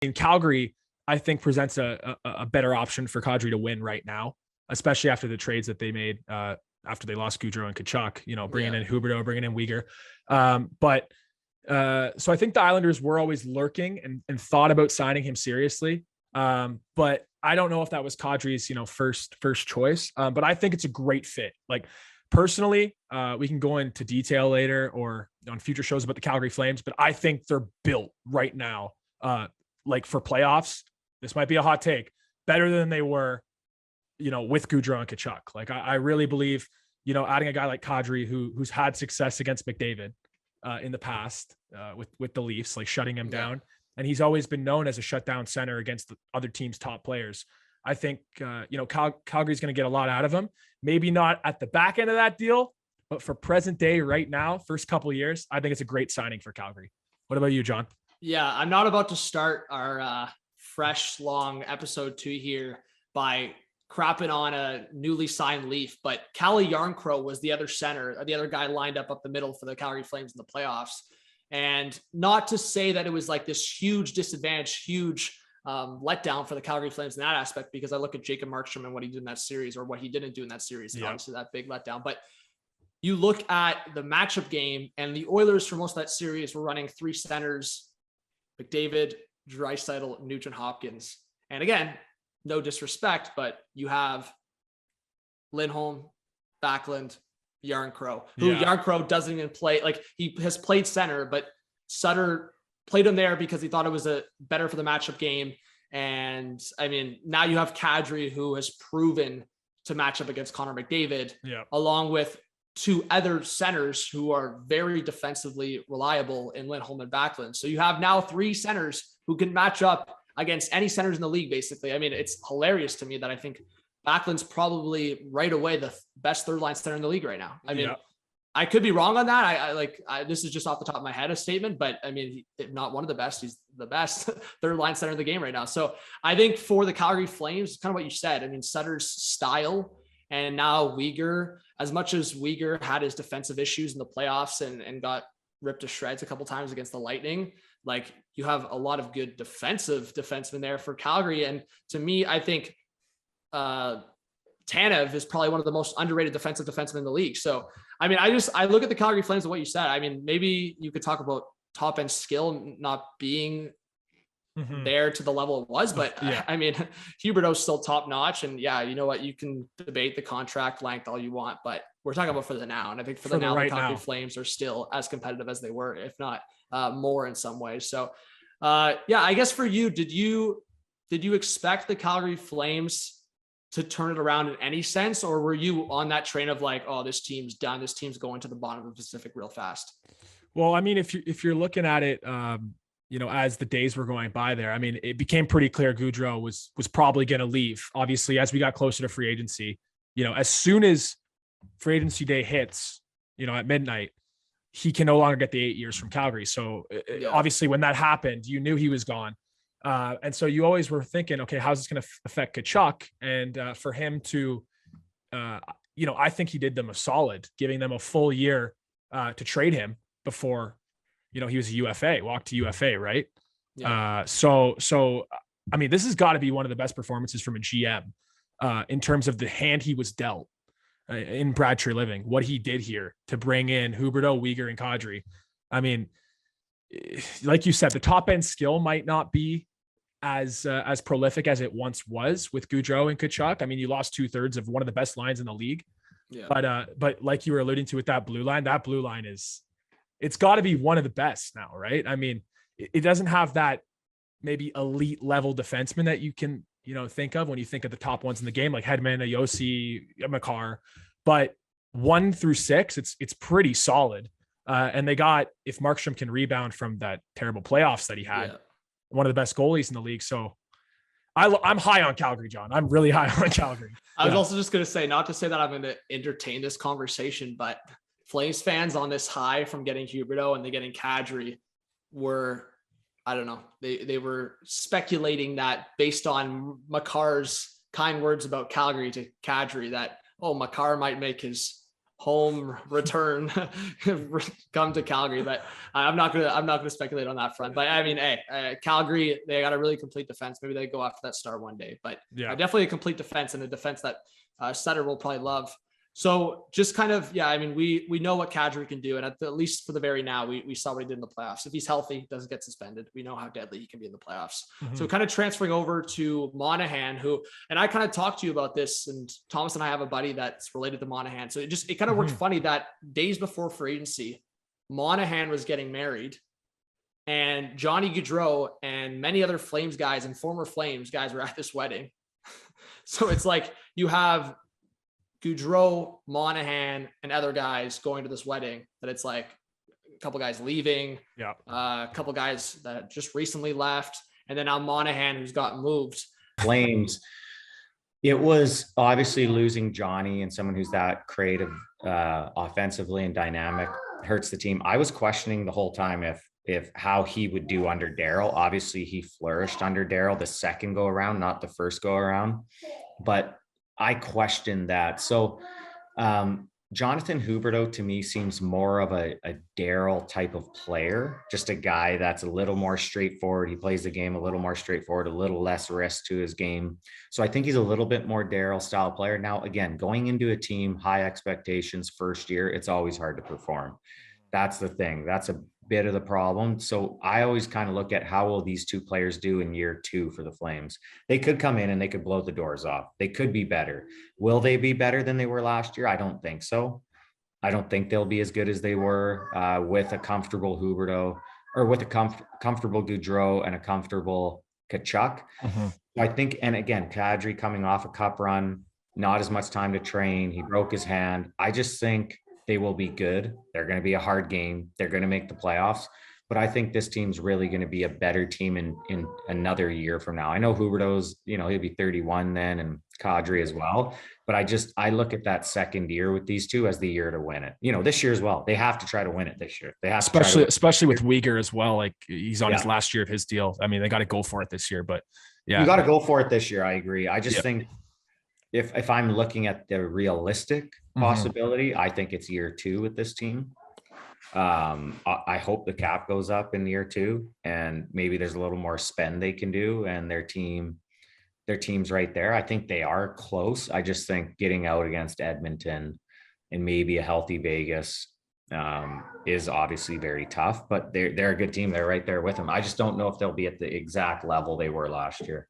in Calgary, I think presents a better option for Kadri to win right now, especially after the trades that they made after they lost Gaudreau and Tkachuk, bringing in Huberdeau, bringing in Weegar. So I think the Islanders were always lurking and thought about signing him seriously. But I don't know if that was Kadri's, first choice. But I think it's a great fit. Like personally, we can go into detail later or on future shows about the Calgary Flames, but I think they're built right now, like for playoffs. This might be a hot take, better than they were, with Gaudreau and Tkachuk. Like I really believe, adding a guy like Kadri who's had success against McDavid in the past with the Leafs, like shutting him down. And he's always been known as a shutdown center against the other team's top players. I think, Calgary's going to get a lot out of him. Maybe not at the back end of that deal, but for present day right now, first couple of years, I think it's a great signing for Calgary. What about you, John? Yeah, I'm not about to start our fresh, long episode 2 here by crapping on a newly signed Leaf, but Calle Jarnkrok was the other center, the other guy lined up the middle for the Calgary Flames in the playoffs. And not to say that it was like this huge disadvantage, huge letdown for the Calgary Flames in that aspect, because I look at Jacob Markstrom and what he did in that series, or what he didn't do in that series, and obviously that big letdown. But you look at the matchup game, and the Oilers for most of that series were running 3 centers: McDavid, Draisaitl, Nugent Hopkins. And again, no disrespect, but you have Lindholm, Backlund, Jarnkrok, who Jarnkrok doesn't even play. Like, he has played center, but Sutter played him there because he thought it was better for the matchup game. And I mean, now you have Kadri, who has proven to match up against Connor McDavid, along with 2 other centers who are very defensively reliable in Lindholm and Backlund. So you have now 3 centers who can match up against any centers in the league, basically. I mean, it's hilarious to me that I think Backlund's probably right away the best third line center in the league right now. I mean, I could be wrong on that. I this is just off the top of my head a statement, but I mean, not one of the best, he's the best third line center in the game right now. So I think for the Calgary Flames, kind of what you said, I mean, Sutter's style, and now Weegar, as much as Weegar had his defensive issues in the playoffs and got ripped to shreds a couple times against the Lightning, like, you have a lot of good defensemen there for Calgary. And to me, I think Tanev is probably one of the most underrated defensive defensemen in the league. So, I mean, I look at the Calgary Flames and what you said. I mean, maybe you could talk about top end skill not being there to the level it was, but I mean, Huberdeau's still top notch. And you know what, you can debate the contract length all you want, but we're talking about for the now. And I think for the now, the Calgary Flames are still as competitive as they were, if not more in some ways. So I guess for you, did you expect the Calgary Flames to turn it around in any sense, or were you on that train of like, oh, this team's done, this team's going to the bottom of the Pacific real fast? Well, I mean, if you're looking at it, as the days were going by there, I mean, it became pretty clear Gaudreau was probably going to leave. Obviously, as we got closer to free agency, as soon as free agency day hits, at midnight, he can no longer get the 8 years from Calgary. So obviously when that happened, you knew he was gone. And so you always were thinking, okay, how's this going to affect Tkachuk? And for him to, I think he did them a solid, giving them a full year to trade him before, he was a UFA, walked to UFA, right? So I mean, this has got to be one of the best performances from a GM in terms of the hand he was dealt in Brad Treliving, what he did here to bring in Huberdeau, Weegar, and Kadri. I mean, like you said, the top end skill might not be as prolific as it once was with Gaudreau and Tkachuk. I mean, you lost 2/3 of one of the best lines in the league. But like you were alluding to with that blue line it's got to be one of the best now, right? I mean, it doesn't have that maybe elite level defenseman that you can, think of when you think of the top ones in the game, like Hedman, Yossi, Makar, but 1 through 6, it's pretty solid. And they got, if Markstrom can rebound from that terrible playoffs that he had, one of the best goalies in the league. So I'm high on Calgary, John. I'm really high on Calgary. I was also just going to say, not to say that I'm going to entertain this conversation, but Flames fans on this high from getting Huberdeau and they getting Kadri were, I don't know, they were speculating that based on Makar's kind words about Calgary to Kadri that, Makar might make his home return come to Calgary, but I'm not gonna speculate on that front. But I mean, hey, Calgary, they got a really complete defense. Maybe they go after that star one day, but Yeah. definitely a complete defense, and a defense that Sutter will probably love. So just kind of, I mean, we know what Kadri can do. And at least for the very now, we saw what he did in the playoffs. If he's healthy, doesn't get suspended, we know how deadly he can be in the playoffs. Mm-hmm. So kind of transferring over to Monahan, who, and I kind of talked to you about this, and Thomas and I have a buddy that's related to Monahan. So it kind of worked funny that days before free agency, Monahan was getting married, and Johnny Gaudreau and many other Flames guys and former Flames guys were at this wedding. So it's like you have Gaudreau, Monahan, and other guys going to this wedding, that it's like a couple guys leaving, a couple guys that just recently left, and then now Monahan, who's gotten moved. Flames. It was obviously losing Johnny and someone who's that creative offensively and dynamic hurts the team. I was questioning the whole time if how he would do under Daryl. Obviously, he flourished under Daryl the second go around, not the first go around, but I questioned that. So Jonathan Huberdeau to me seems more of a Daryl type of player, just a guy that's a little more straightforward. He plays the game a little more straightforward, a little less risk to his game. So I think he's a little bit more Daryl style player. Now, again, going into a team, high expectations first year, it's always hard to perform. That's the thing. That's a bit of the problem. So I always kind of look at how will these two players do in year two for the Flames. They could come in and they could blow the doors off. They could be better. Will they be better than they were last year? I don't think so. I don't think they'll be as good as they were with a comfortable Huberdeau, or with a comfortable Gaudreau and a comfortable Tkachuk. I think, and again, Kadri coming off a cup run, not as much time to train. He broke his hand. I just think they will be good. They're going to be a hard game. They're going to make the playoffs. But I think this team's really going to be a better team in another year from now. I know Huberdeau's, he'll be 31 then, and Kadri as well. But I look at that second year with these two as the year to win it. This year as well. They have to try to win it this year. They have especially with Weegar as well. Like, he's on his last year of his deal. I mean, they got to go for it this year. But yeah, you got to go for it this year. I agree. I just think if I'm looking at the realistic possibility, I think it's year two with this team. I hope the cap goes up in year two, and maybe there's a little more spend they can do, and their team's right there. I think they are close. I just think getting out against Edmonton and maybe a healthy Vegas is obviously very tough, but they're a good team. They're right there with them. I just don't know if they'll be at the exact level they were last year.